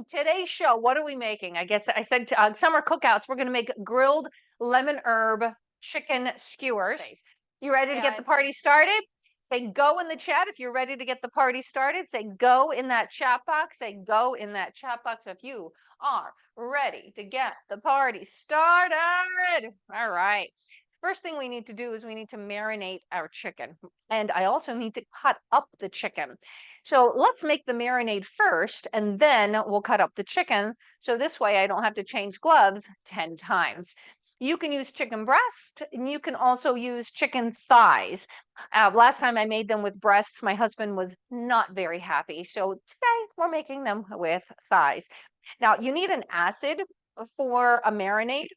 today's show, what are we making? I guess I said summer cookouts. We're going to make grilled lemon herb chicken skewers. You ready to get the party started? Say go in the chat if you're ready to get the party started. Say go in that chat box. Say go in that chat box if you are ready to get the party started. All right. First thing we need to do is we need to marinate our chicken. And I also need to cut up the chicken. So let's make the marinade first, and then we'll cut up the chicken. So this way I don't have to change gloves 10 times. You can use chicken breast, and you can also use chicken thighs. Last time I made them with breasts, my husband was not very happy. So today we're making them with thighs. Now you need an acid for a marinade.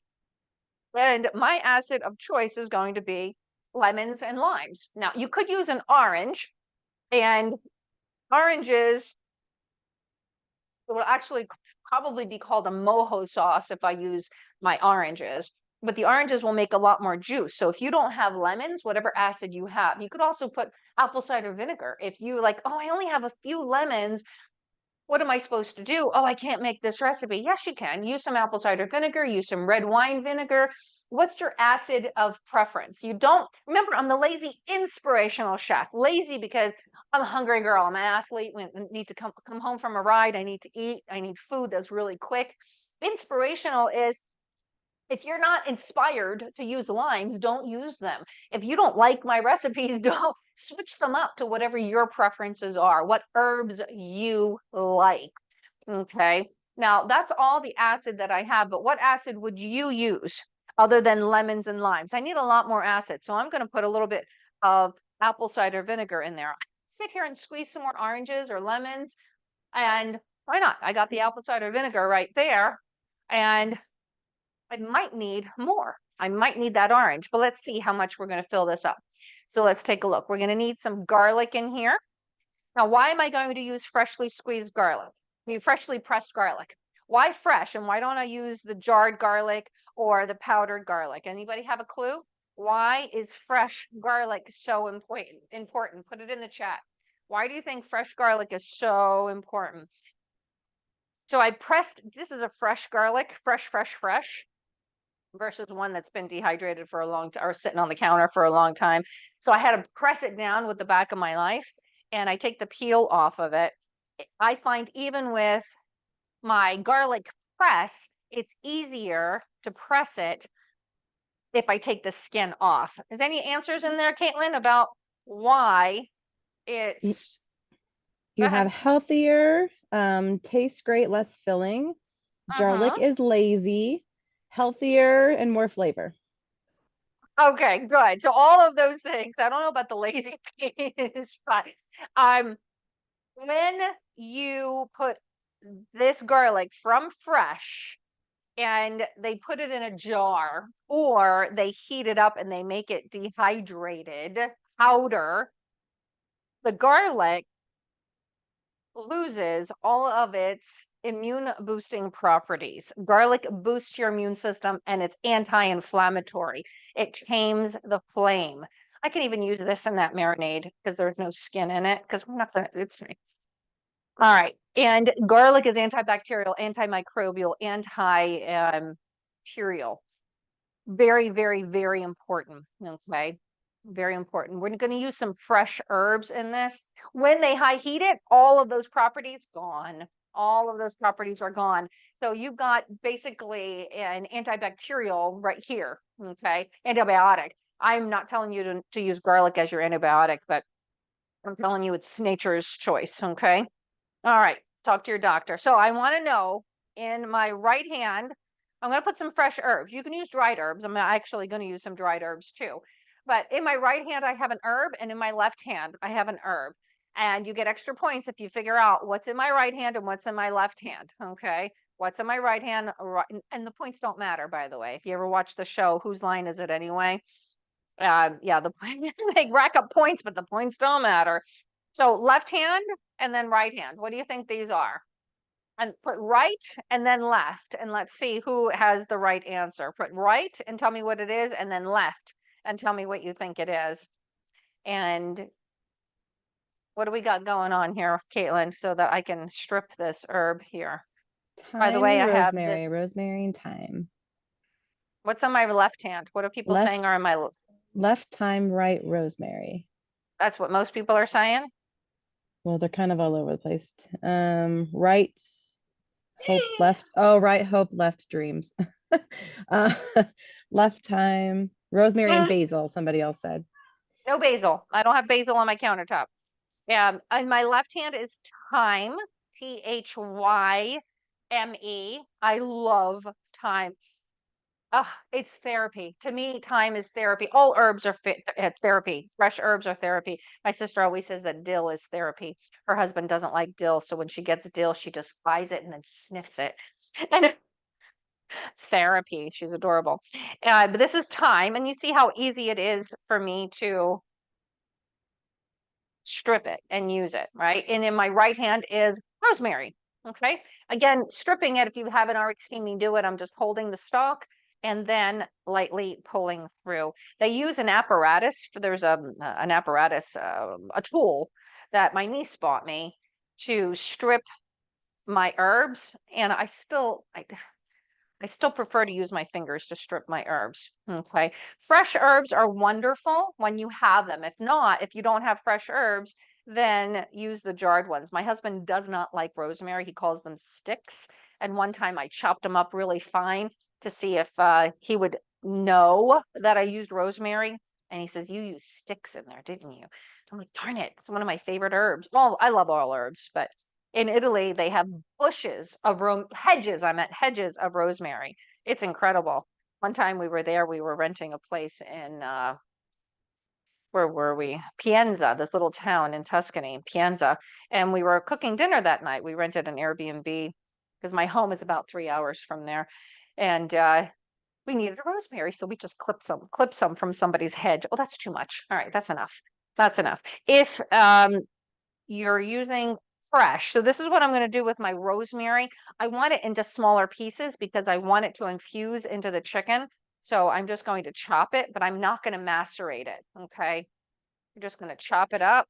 And my acid of choice is going to be lemons and limes. Now, you could use an orange, and oranges will actually probably be called a mojo sauce if I use my oranges. But the oranges will make a lot more juice. So if you don't have lemons, whatever acid you have, you could also put apple cider vinegar. If you like, oh, I only have a few lemons, what am I supposed to do? Oh, I can't make this recipe. Yes, you can. Use some apple cider vinegar, use some red wine vinegar. What's your acid of preference? You don't remember, I'm the lazy inspirational chef. Lazy because I'm a hungry girl. I'm an athlete. We need to come home from a ride. I need to eat. I need food that's really quick. Inspirational is if you're not inspired to use limes, don't use them. If you don't like my recipes, don't switch them up to whatever your preferences are, what herbs you like. Okay. Now that's all the acid that I have, but what acid would you use other than lemons and limes? I need a lot more acid. So I'm going to put a little bit of apple cider vinegar in there. Sit here and squeeze some more oranges or lemons. And why not? I got the apple cider vinegar right there. And I might need more. I might need that orange, but let's see how much we're going to fill this up. So let's take a look. We're going to need some garlic in here. Now, why am I going to use freshly squeezed garlic? I mean, freshly pressed garlic. Why fresh? And why don't I use the jarred garlic or the powdered garlic? Anybody have a clue? Why is fresh garlic so important? Put it in the chat. Why do you think fresh garlic is so important? So I pressed, this is a fresh garlic, fresh, versus one that's been dehydrated for a long time or sitting on the counter for a long time. So I had to press it down with the back of my knife, and I take the peel off of it. I find even with my garlic press, it's easier to press it if I take the skin off. Is any answers in there, Caitlin, about why it's You have healthier, tastes great, less filling. Garlic is lazy, healthier, and more flavor. Okay, good. So all of those things. I don't know about the lazy piece, but when you put this garlic from fresh and they put it in a jar or they heat it up and they make it dehydrated powder, the garlic loses all of its immune boosting properties. Garlic boosts your immune system and it's anti-inflammatory. It tames the flame. I can even use this in that marinade because there's no skin in it because we're not gonna, it's fine. All right. And garlic is antibacterial, antimicrobial, anti-bacterial. Very, very, very important. Okay. Very important. We're going to use some fresh herbs in this. When they high heat it, all of those properties gone. All of those properties are gone. So you've got basically an antibacterial right here. Okay. Antibiotic. I'm not telling you to use garlic as your antibiotic, but I'm telling you it's nature's choice. Okay. All right. Talk to your doctor. So I want to know in my right hand, I'm going to put some fresh herbs. You can use dried herbs. I'm actually going to use some dried herbs too. But in my right hand, I have an herb, and in my left hand, I have an herb. And you get extra points if you figure out what's in my right hand and what's in my left hand. Okay. What's in my right hand, and the points don't matter, by the way. If you ever watch the show, Whose Line Is It Anyway? Yeah, they rack up points, but the points don't matter. So left hand and then right hand. What do you think these are? And put right and then left, and let's see who has the right answer. Put right and tell me what it is, and then left and tell me what you think it is. And what do we got going on here, Caitlin, so that I can strip this herb here? By the Thyme way, and I have rosemary, this. rosemary and thyme. What's on my left hand? What are people saying are Left, on my, left thyme, right rosemary. that's what most people are saying? Well, they're kind of all over the place. Right hope, left. Oh, right hope, left dreams. uh, left thyme, rosemary and Mm, basil. Somebody else said. no basil. I don't have basil on my countertop. And my left hand is thyme, Thyme. I love thyme. It's therapy. To me, thyme is therapy. All herbs are therapy. Fresh herbs are therapy. My sister always says that dill is therapy. Her husband doesn't like dill, so when she gets dill, she just buys it and then sniffs it. And therapy. She's adorable. But this is thyme, and you see how easy it is for me to strip it and use it, right? And in my right hand is rosemary. Okay. Again, stripping it, if you haven't already seen me do it, I'm just holding the stalk and then lightly pulling through. They use an apparatus. There's an apparatus, a tool that my niece bought me to strip my herbs. And I still prefer to use my fingers to strip my herbs. Okay. Fresh herbs are wonderful when you have them. If not, if you don't have fresh herbs, then use the jarred ones. My husband does not like rosemary. He calls them sticks. And one time I chopped them up really fine to see if he would know that I used rosemary. And he says, "You used sticks in there, didn't you?" I'm like, darn it. It's one of my favorite herbs. Well, I love all herbs, but in Italy, they have hedges, I meant hedges of rosemary. It's incredible. One time we were there, we were renting a place in where were we? Pienza, this little town in Tuscany, Pienza. And we were cooking dinner that night. We rented an Airbnb because my home is about 3 hours from there. And we needed a rosemary, so we just clipped some from somebody's hedge. Oh, that's too much. All right, that's enough. That's enough. If you're using fresh. So this is what I'm going to do with my rosemary. I want it into smaller pieces because I want it to infuse into the chicken. So I'm just going to chop it, but I'm not going to macerate it. Okay. You're just going to chop it up.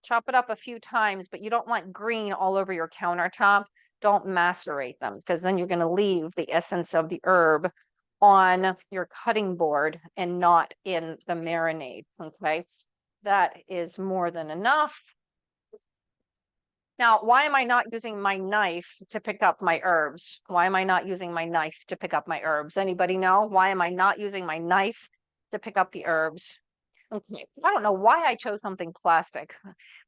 Chop it up a few times, but you don't want green all over your countertop. Don't macerate them because then you're going to leave the essence of the herb on your cutting board and not in the marinade. Okay. That is more than enough. Now, why am I not using my knife to pick up my herbs? Why am I not using my knife to pick up my herbs? Anybody know? Why am I not using my knife to pick up the herbs? Okay. I don't know why I chose something plastic,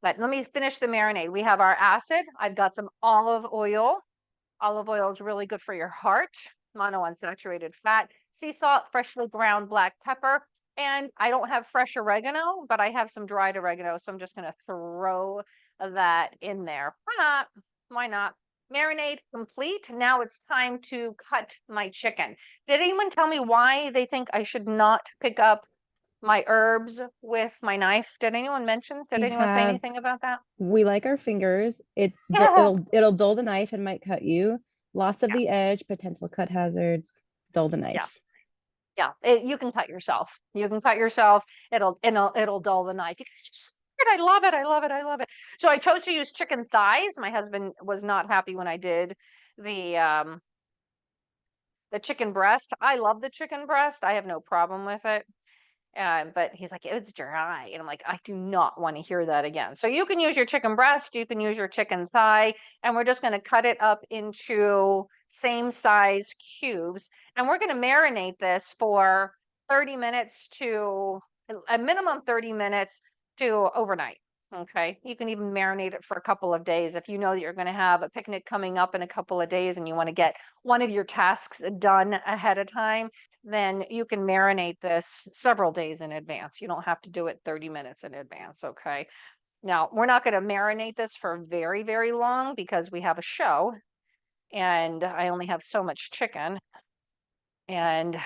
but let me finish the marinade. We have our acid. I've got some olive oil. Olive oil is really good for your heart, monounsaturated fat, sea salt, freshly ground black pepper. And I don't have fresh oregano, but I have some dried oregano. So I'm just going to throw that in there. Why not? Why not? Marinade complete. Now it's time to cut my chicken. Did anyone tell me why they think I should not pick up my herbs with my knife? Did anyone mention? Did We anyone say have anything about that? we like our fingers. Yeah. It'll dull the knife and might cut you. Loss of Yeah. the edge, potential cut hazards, dull the Yeah. knife. Yeah, you can cut yourself. You can cut yourself. It'll dull the knife. You guys just, I love it. I love it. I love it. So I chose to use chicken thighs. My husband was not happy when I did the um the chicken breast. I love the chicken breast. I have no problem with it. But he's like, it's dry. And I'm like, I do not want to hear that again. So you can use your chicken breast, you can use your chicken thigh, and we're just going to cut it up into same size cubes. And we're going to marinate this for 30 minutes to a minimum 30 minutes to overnight. Okay. You can even marinate it for a couple of days. If you know that you're going to have a picnic coming up in a couple of days and you want to get one of your tasks done ahead of time, then you can marinate this several days in advance. You don't have to do it 30 minutes in advance. Okay. Now, we're not going to marinate this for very, very long because we have a show and I only have so much chicken. And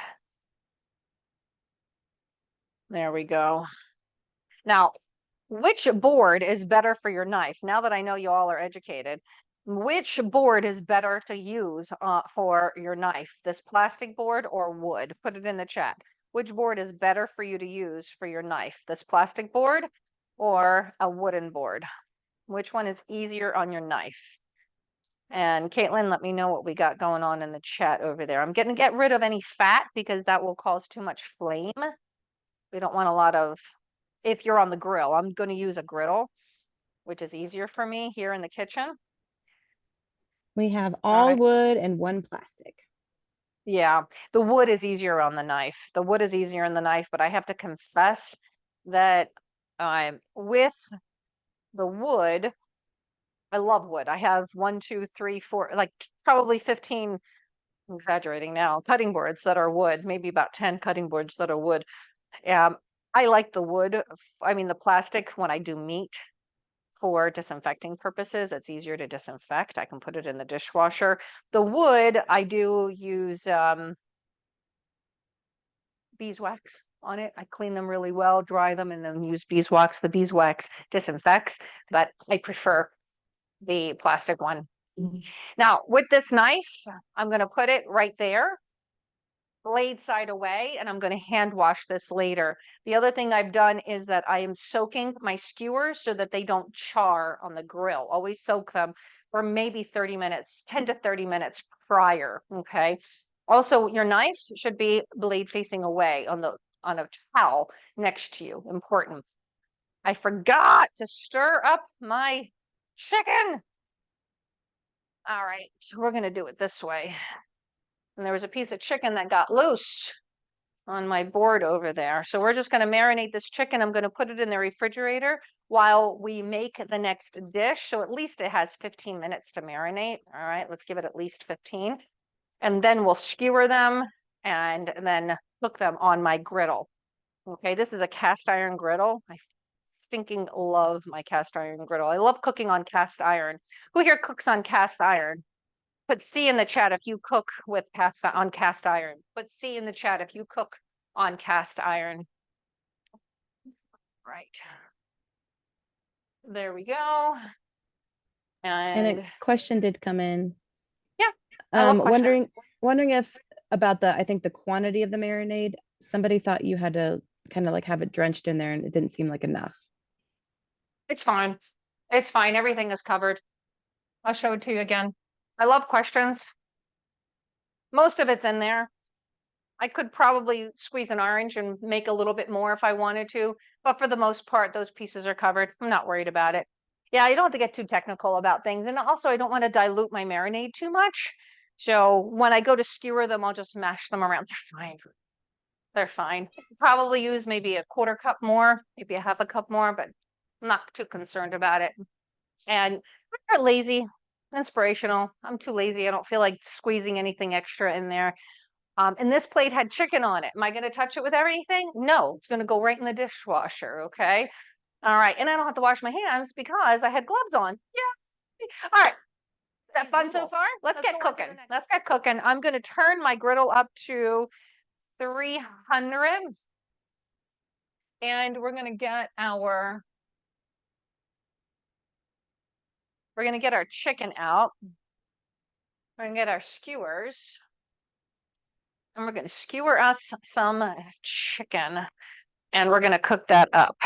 there we go. Now, which board is better for your knife? Now that I know you all are educated, which board is better to use for your knife? This plastic board or wood? Put it in the chat. Which board is better for you to use for your knife? This plastic board or a wooden board? Which one is easier on your knife? And Caitlin, let me know what we got going on in the chat over there. I'm going to get rid of any fat because that will cause too much flame. We don't want a lot of, if you're on the grill, I'm going to use a griddle, which is easier for me here in the kitchen. We have All all right. wood and one plastic. Yeah, the wood is easier on the knife. The wood is easier on the knife, but I have to confess that with the wood, I love wood. I have 1, 2, 3, 4, like probably 15, I'm exaggerating now, cutting boards that are wood, maybe about 10 cutting boards that are wood. I like the wood, I mean the plastic when I do meat for disinfecting purposes. It's easier to disinfect. I can put it in the dishwasher. The wood, I do use beeswax on it. I clean them really well, dry them, and then use beeswax. The beeswax disinfects, but I prefer the plastic one. Now, with this knife, I'm going to put it right there, blade side away, and I'm going to hand wash this later. The other thing I've done is that I am soaking my skewers so that they don't char on the grill. Always soak them for maybe 30 minutes, 10 to 30 minutes prior, okay? Also, your knife should be blade facing away on a towel next to you. Important. I forgot to stir up my chicken. All right, so we're going to do it this way. And there was a piece of chicken that got loose on my board over there. So we're just going to marinate this chicken. I'm going to put it in the refrigerator while we make the next dish. So at least it has 15 minutes to marinate. All right, let's give it at least 15. And then we'll skewer them and then cook them on my griddle. Okay, this is a cast iron griddle. I stinking love my cast iron griddle. I love cooking on cast iron. Who here cooks on cast iron? Put C in the chat if you cook with cast iron. Put C in the chat if you cook on cast iron. Right. There we go. And a question did come in. Yeah, I love questions. Wondering if about I think the quantity of the marinade, somebody thought you had to kind of like have it drenched in there and it didn't seem like enough. It's fine. It's fine. Everything is covered. I'll show it to you again. I love questions. Most of it's in there. I could probably squeeze an orange and make a little bit more if I wanted to, but for the most part, those pieces are covered. I'm not worried about it. Yeah, you don't have to get too technical about things. And also, I don't want to dilute my marinade too much. So when I go to skewer them, I'll just mash them around. They're fine. They're fine. Probably use maybe a quarter cup more, maybe a half a cup more, but I'm not too concerned about it. And I'm lazy, inspirational. I'm too lazy. I don't feel like squeezing anything extra in there. And this plate had chicken on it. Am I going to touch it with everything? No, it's going to go right in the dishwasher. Okay. All right. And I don't have to wash my hands because I had gloves on. Yeah. All right. Is that fun so far? Let's get cooking. Let's get cooking. I'm going to turn my griddle up to 300. And we're going to get our chicken out. We're going to get our skewers. And we're going to skewer us some chicken. And we're going to cook that up.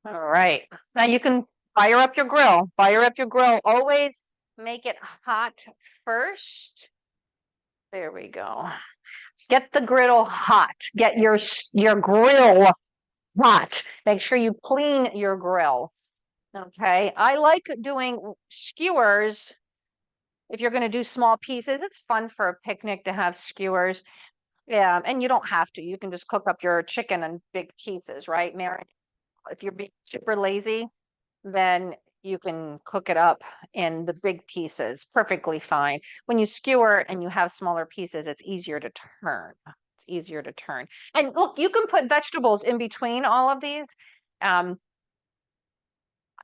All right. Now you can fire up your grill. Fire up your grill. Always make it hot first. There we go. Get the griddle hot. Get your grill hot. Make sure you clean your grill. Okay. I like doing skewers. If you're going to do small pieces, it's fun for a picnic to have skewers. Yeah, and you don't have to. You can just cook up your chicken in big pieces, right? Marinate. If you're being super lazy, then you can cook it up in the big pieces perfectly fine. When you skewer and you have smaller pieces, it's easier to turn. It's easier to turn. And look, you can put vegetables in between all of these. I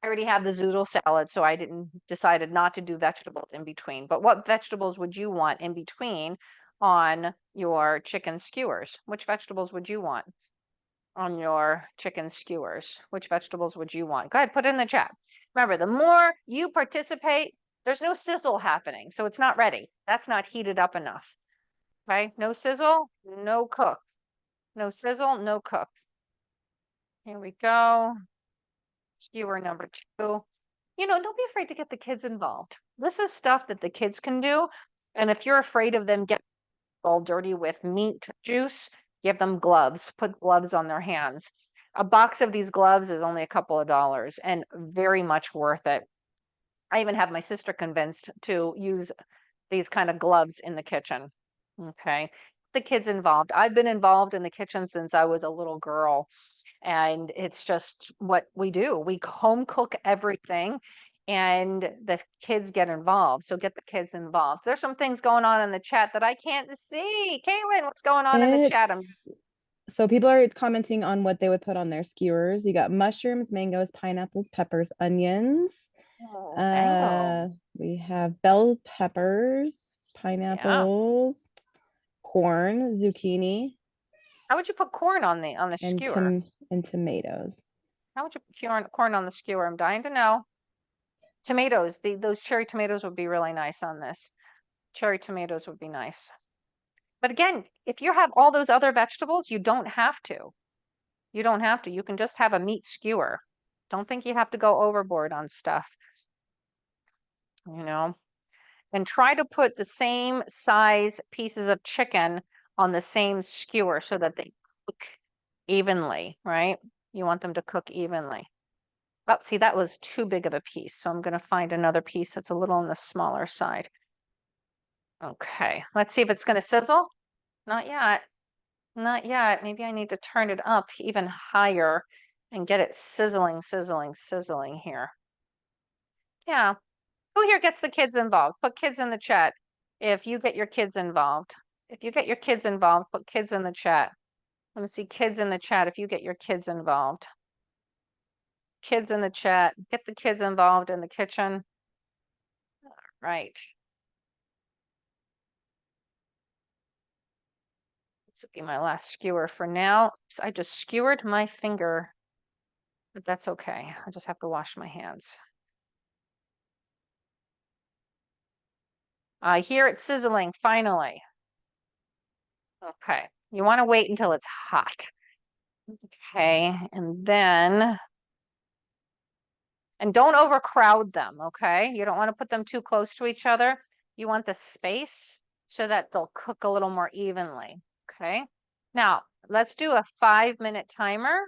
already have the zoodle salad, so I decided not to do vegetables in between. But what vegetables would you want in between on your chicken skewers? Which vegetables would you want on your chicken skewers? Which vegetables would you want? Go ahead, put it in the chat. Remember, the more you participate, there's no sizzle happening, so it's not ready. That's not heated up enough. Okay, no sizzle, no cook. No sizzle, no cook. Here we go. Skewer number 2. don't be afraid to get the kids involved. This is stuff that the kids can do. And if you're afraid of them getting all dirty with meat juice, give them gloves, put gloves on their hands. A box of these gloves is only a couple of dollars and very much worth it. I even have my sister convinced to use these kind of gloves in the kitchen. Okay. The kids involved. I've been involved in the kitchen since I was a little girl, and it's just what we do. We home cook everything, and the kids get involved. So get the kids involved. There's some things going on in the chat that I can't see. Caitlin, what's going on in the chat? So people are commenting on what they would put on their skewers. You got mushrooms, mangoes, pineapples, peppers, onions. We have bell peppers, pineapples, corn, zucchini. How would you put corn on the skewer? And tomatoes. How would you put corn on the skewer? I'm dying to know. Tomatoes, those cherry tomatoes would be really nice on this. Cherry tomatoes would be nice. But again, if you have all those other vegetables, you don't have to. You don't have to. You can just have a meat skewer. Don't think you have to go overboard on stuff. And try to put the same size pieces of chicken on the same skewer so that they cook evenly, right? You want them to cook evenly. Oh, see, that was too big of a piece. So I'm going to find another piece that's a little on the smaller side. Okay, let's see if it's going to sizzle. Not yet. Not yet. Maybe I need to turn it up even higher and get it sizzling, sizzling, sizzling here. Yeah. Who here gets the kids involved? Put kids in the chat if you get your kids involved. If you get your kids involved, put kids in the chat. Let me see kids in the chat if you get your kids involved. Kids in the chat. Get the kids involved in the kitchen. All right. This will be my last skewer for now. So I just skewered my finger, but that's okay. I just have to wash my hands. I hear it sizzling, finally. Okay, you want to wait until it's hot. Okay, and don't overcrowd them, okay? You don't want to put them too close to each other. You want the space so that they'll cook a little more evenly, okay? Now, let's do a 5-minute timer,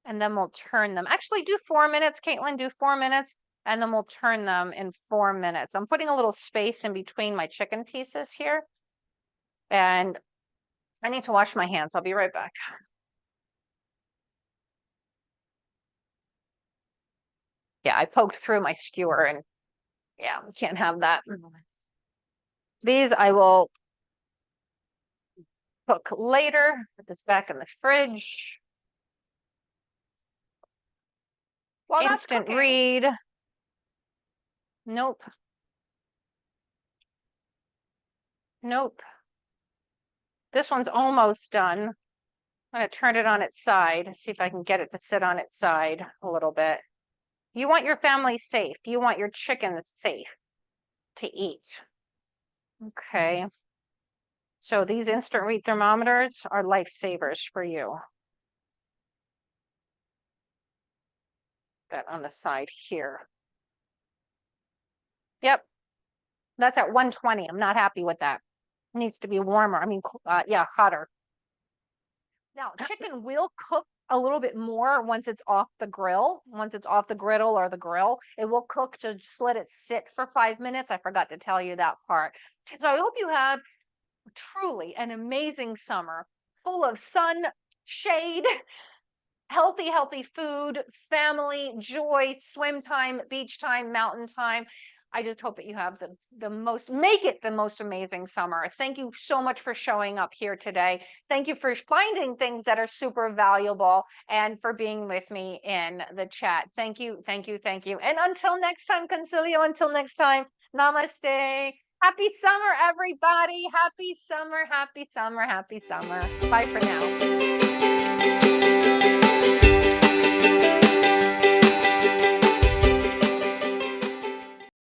and then we'll turn them. Actually, do 4 minutes, Caitlin, do 4 minutes, and then we'll turn them in 4 minutes. I'm putting a little space in between my chicken pieces here, and I need to wash my hands. I'll be right back. Yeah, I poked through my skewer, and yeah, we can't have that. These I will cook later. Put this back in the fridge. Well, instant read. Nope. Nope. This one's almost done. I'm going to turn it on its side, see if I can get it to sit on its side a little bit. You want your family safe. You want your chicken safe to eat. Okay. So these instant read thermometers are lifesavers for you. That on the side here. Yep. That's at 120. I'm not happy with that. It needs to be warmer. I mean, yeah, hotter. Now, chicken will cook a little bit more once it's off the grill. Once it's off the griddle or the grill, it will cook. To just let it sit for 5 minutes. I forgot to tell you that part. So I hope you have truly an amazing summer full of sun, shade, healthy food, family, joy, swim time, beach time, mountain time. I just hope that you have make it the most amazing summer. Thank you so much for showing up here today. Thank you for finding things that are super valuable and for being with me in the chat. Thank you, thank you, thank you. And until next time, Concilio, until next time, namaste. Happy summer, everybody. Happy summer, happy summer, happy summer. Bye for now.